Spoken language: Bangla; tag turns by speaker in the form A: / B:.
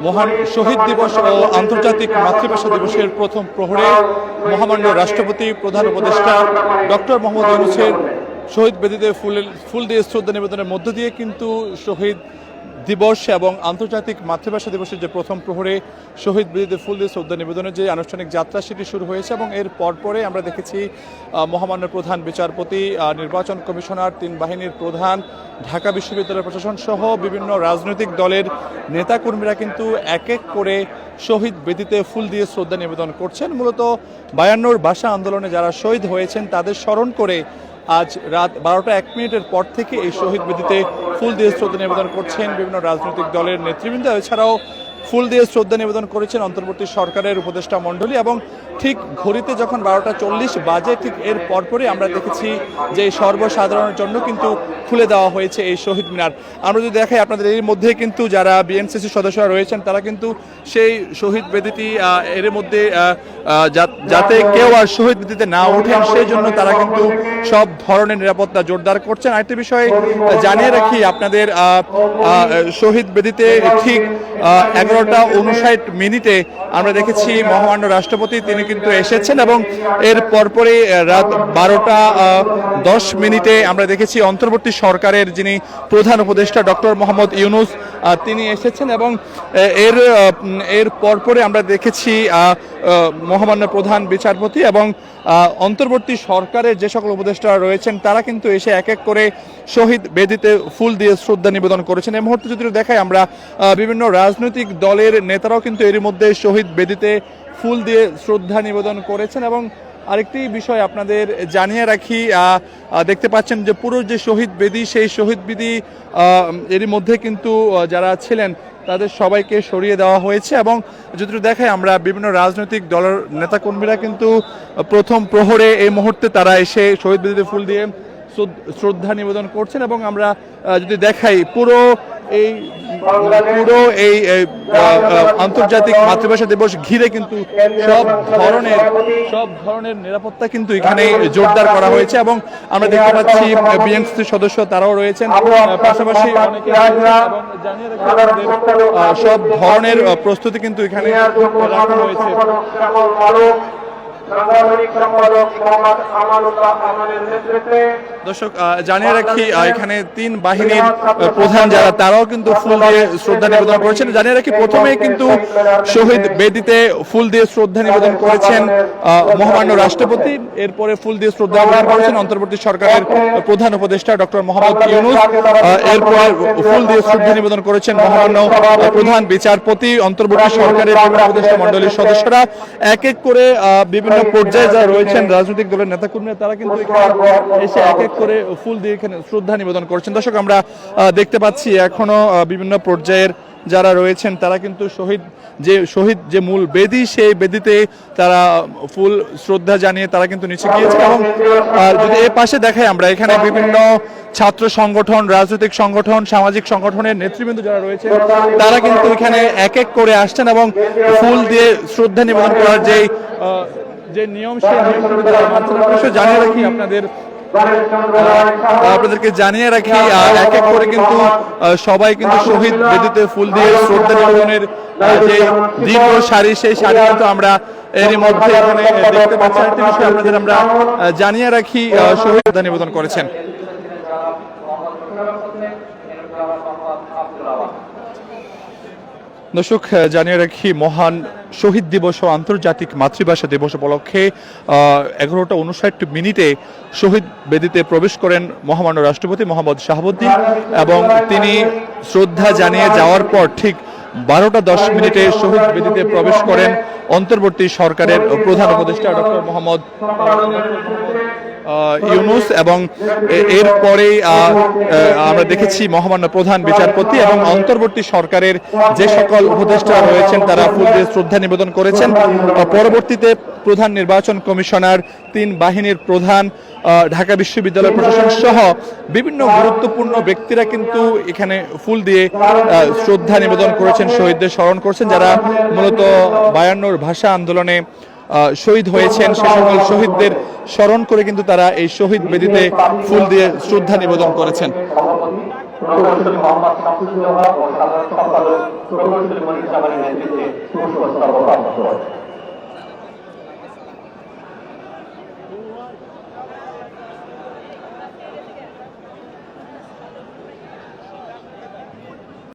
A: মহান শহীদ দিবস ও আন্তর্জাতিক মাতৃভাষা দিবসের প্রথম প্রহরে মহামান্য রাষ্ট্রপতি প্রধান উপদেষ্টা ডক্টর মোহাম্মদ ইউনূসের শহীদ বেদিতে ফুল দিয়ে শ্রদ্ধা নিবেদনের মধ্য দিয়ে কিন্তু শহীদ দিবস এবং আন্তর্জাতিক মাতৃভাষা দিবসের যে প্রথম প্রহরে শহীদ বেদিতে ফুল দিয়ে শ্রদ্ধা নিবেদনের যে আনুষ্ঠানিক যাত্রা সেটি শুরু হয়েছে এবং এর পরপরে আমরা দেখেছি মহামান্য প্রধান বিচারপতি, নির্বাচন কমিশনার, তিন বাহিনীর প্রধান, ঢাকা বিশ্ববিদ্যালয় প্রশাসন সহ বিভিন্ন রাজনৈতিক দলের নেতাকর্মীরা কিন্তু এক এক করে শহীদ বেদিতে ফুল দিয়ে শ্রদ্ধা নিবেদন করছেন। মূলত 52 ভাষা আন্দোলনে যারা শহীদ হয়েছেন তাদের স্মরণ করে আজ রাত 12টা 1 মিনিটের পর থেকে এই শহীদ বেদিতে ফুল দিয়ে শ্রদ্ধা নিবেদন করছেন বিভিন্ন রাজনৈতিক দলের নেতৃবৃন্দ। এছাড়াও ফুল দিয়ে শ্রদ্ধা নিবেদন করেছেন অন্তর্বর্তী সরকারের উপদেষ্টা মণ্ডলী এবং ঠিক ঘড়িতে যখন 12টা 40 বাজে ঠিক এর পরপরই আমরা দেখেছি যে সর্বসাধারণের জন্য কিন্তু খুলে দেওয়া হয়েছে এই শহীদ মিনার। আমরা যদি দেখাই আপনাদের এর মধ্যে কিন্তু যারা বিএনসিসি সদস্যরা রয়েছেন তারা কিন্তু সেই শহীদ বেদিটি এর মধ্যে যাতে কেউ আর শহীদ বেদিতে না ওঠেন সেই জন্য তারা কিন্তু সব ধরনের নিরাপত্তা জোরদার করছেন। আরেকটি বিষয়ে জানিয়ে রাখি আপনাদের শহীদ বেদিতে ঠিক 11টা 59 আমরা দেখেছি মহামান্য রাষ্ট্রপতি তিনি কিন্তু এসেছেন এবং এর পরপরই রাত 12টা 10 আমরা দেখেছি অন্তর্বর্তী সরকারের যিনি প্রধান উপদেষ্টা ডক্টর মোহাম্মদ ইউনূস তিনি এসেছেন এবং এর পরপরে আমরা দেখেছি মহামান্য প্রধান বিচারপতি এবং অন্তর্বর্তী সরকারের যে সকল উপদেষ্টা রয়েছেন তারা কিন্তু এসে এক এক করে শহীদ বেদিতে ফুল দিয়ে শ্রদ্ধা নিবেদন করেছেন। এই মুহূর্তে যদি দেখাই আমরা বিভিন্ন রাজনৈতিক দলের নেতারাও কিন্তু এর মধ্যে শহীদ বেদিতে ফুল দিয়ে শ্রদ্ধা নিবেদন করেছেন এবং আরেকটি বিষয় আপনাদের জানিয়ে রাখি, দেখতে পাচ্ছেন যে পুরো যে শহীদ বেদি সেই শহীদ বেদি এর মধ্যে কিন্তু যারা ছিলেন তাদের সবাইকে সরিয়ে দেওয়া হয়েছে এবং যদি দেখাই আমরা বিভিন্ন রাজনৈতিক দলের নেতাকর্মীরা কিন্তু প্রথম প্রহরে এই মুহূর্তে তারা এসে শহীদ বেদিতে ফুল দিয়ে শ্রদ্ধা নিবেদন করছেন এবং আমরা যদি দেখাই পুরো এই আন্তর্জাতিক মাতৃভাষা দিবস ঘিরে কিন্তু সব ধরনের নিরাপত্তা কিন্তু এখানে জোরদার করা হয়েছে এবং আমরা দেখতে পাচ্ছি বিএনসি সদস্য তারাও রয়েছেন, পাশাপাশি অনেকে এবং জানিয়ে রাখি সব ধরনের প্রস্তুতি কিন্তু এখানে রাখা হয়েছে। দর্শক জানিয়ে রাখি এখানে তিন বাহিনীর প্রধান যারা তারাও কিন্তু ফুল দিয়ে শ্রদ্ধা নিবেদন করেছেন। জানিয়ে রাখি প্রথমে কিন্তু শহীদ বেদিতে ফুল দিয়ে শ্রদ্ধা নিবেদন করেছেন মহামান্য রাষ্ট্রপতি, এরপরে ফুল দিয়ে শ্রদ্ধা নিবেদন করেছেন অন্তর্বর্তী সরকারের প্রধান উপদেষ্টা ডক্টর মোহাম্মদ ইউনূস, এরপর ফুল দিয়ে শ্রদ্ধা নিবেদন করেছেন মহামান্য প্রধান বিচারপতি, অন্তর্বর্তী সরকারের উপদেষ্টা মণ্ডলীর সদস্যরা এক এক করে বিভিন্ন পর্যায়ে যারা রয়েছেন রাজনৈতিক দলের নেতাকর্মীরা তারা কিন্তু এসে এক এক করে ফুল দিয়ে এখানে শ্রদ্ধা নিবেদন করছেন। দর্শক আমরা দেখতে পাচ্ছি এখনো বিভিন্ন পর্যায়ের যারা রয়েছেন তারা কিন্তু শহীদ যে মূল বেদি সেই বেদিতে তারা ফুল শ্রদ্ধা জানিয়ে তারা কিন্তু নিচে গিয়েছে এবং যদি এ পাশে দেখাই আমরা এখানে বিভিন্ন ছাত্র সংগঠন, রাজনৈতিক সংগঠন, সামাজিক সংগঠনের নেতৃবৃন্দ যারা রয়েছে তারা কিন্তু এখানে এক এক করে আসছেন এবং ফুল দিয়ে শ্রদ্ধা নিবেদন করার যে নিয়ম সেই নিয়ম জানিয়ে রাখি আপনাদেরকে জানিয়ে রাখি এক এক করে কিন্তু সবাই কিন্তু শহীদ বেদিতে ফুল দিয়ে শ্রদ্ধা নিবেদনের যে দীর্ঘ সারি সেই সারি কিন্তু আমরা এর মধ্যে এখানে দেখতে পাচ্ছি। একটি বিষয় আপনাদের আমরা জানিয়ে রাখি শহীদ শ্রদ্ধা নিবেদন করেছেন। দর্শক জানিয়ে রাখি মহান শহীদ দিবস ও আন্তর্জাতিক মাতৃভাষা দিবস উপলক্ষে 11টা 59 শহীদ বেদিতে প্রবেশ করেন মহামান্য রাষ্ট্রপতি মোহাম্মদ শাহাবুদ্দিন এবং তিনি শ্রদ্ধা জানিয়ে যাওয়ার পর ঠিক 12টা 10 শহীদ বেদিতে প্রবেশ করেন অন্তর্বর্তী সরকারের প্রধান উপদেষ্টা ডক্টর মোহাম্মদ ইউনূস এবং এরপরেই আমরা দেখেছি মহামান্য প্রধান বিচারপতি এবং অন্তর্বর্তী সরকারের যে সকল উপদেষ্টা রয়েছেন তারা ফুল দিয়ে শ্রদ্ধা নিবেদন করেছেন। পরবর্তীতে প্রধান নির্বাচন কমিশনার, তিন বাহিনীর প্রধান, ঢাকা বিশ্ববিদ্যালয় প্রশাসন সহ বিভিন্ন গুরুত্বপূর্ণ ব্যক্তিরা কিন্তু এখানে ফুল দিয়ে শ্রদ্ধা নিবেদন করেছেন, শহীদদের স্মরণ করছেন যারা মূলত 52 ভাষা আন্দোলনে শহীদ হয়েছেন। সে সকল শহীদদের স্মরণ করে কিন্তু তারা এই শহীদ বেদিতে ফুল দিয়ে শ্রদ্ধা নিবেদন করেছেন।
B: প্রকৌশলী মোহাম্মদ শামসুজ্জোহা ও সাধারণ সম্পাদক প্রকৌশলী মনির জামানের নেতৃত্বে পুষ্পস্তবক অর্পণ।